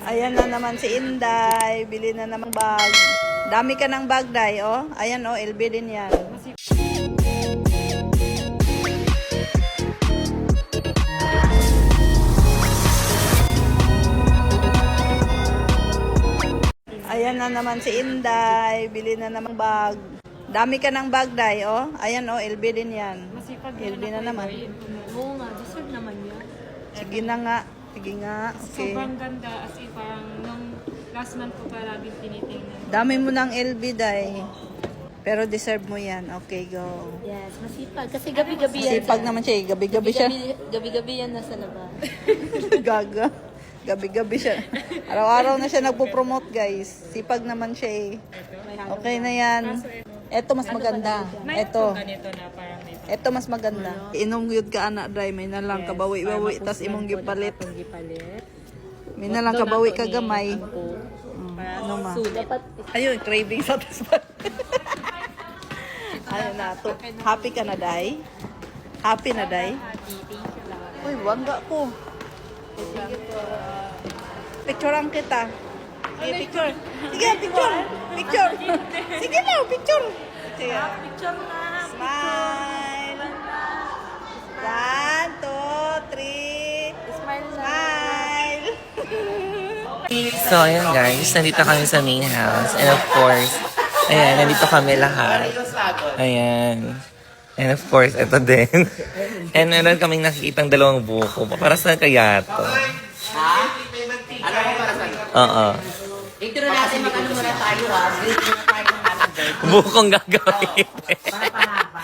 Ayan na naman si Inday. Bili na naman bag. Dami ka ng bag, Day, oh. Ayan, oh. LB din yan. Ayan na naman si Inday. Bili na naman bag. Dami ka ng bag, Day, oh. Ayan, oh. LB din yan. Masipag LB na naman. Oo nga, deserve naman yan. Sige na nga. Sige nga. Okay. Sobrang ganda, as in parang nung last month ko palagi tinitingnan. Dami mo ng LB, Day. Pero deserve mo yan. Okay, go. Yes, masipag. Kasi gabi-gabi yan. Sipag naman siya, eh. Gabi-gabi siya. Gabi-gabi yan nasa labas. Gaga. Gabi-gabi siya. Araw-araw na siya nagpo-promote, guys. Sipag naman siya, eh. Okay na yan. Eto mas maganda. Eto. Ganito na parang may Eto mas maganda. Inom yun ka, anak, dry. May na lang kabawi-bawi. Tas imong gipalit. gipalit. May na lang kabawi ka gamay. Ano ma? Dapat Ayun, craving satisfied. Ayun na. Happy ka na, Day? Happy na, Day? Uy, wangga ko. Picturean kita. Sige, picture. Sige, picture. Picture. Sige na, picture. Sige. picture na. Smile. 1, 2, 3. Smile na. Smile. So, ayan guys, nandito kami sa main house. And of course, ayan, nandito kami lahat. Ayan. And of course, ito din. And meron kaming nakikitang dalawang buko. Para saan kaya to? Ha? Alam mo para sa'yo? Oo. Ito na natin mag-ano muna tayo ha. Grade muna tayo ng ating birthday. Bukong gagawin. Para pahaba.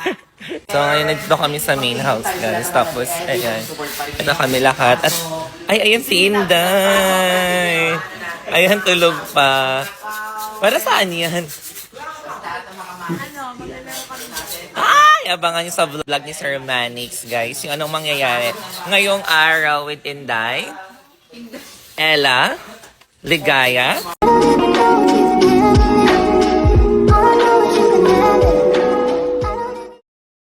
So, ngayon nandito kami sa main house, guys. Tapos, ayan. Ito kami lahat. At, ay, ayan si Inday. Ayan, tulog pa. Para saan yan? Ay, abangan nyo sa vlog ni Sir Manix, guys. Yung anong mangyayari. Ngayong araw with Inday, Ella, Ligaya,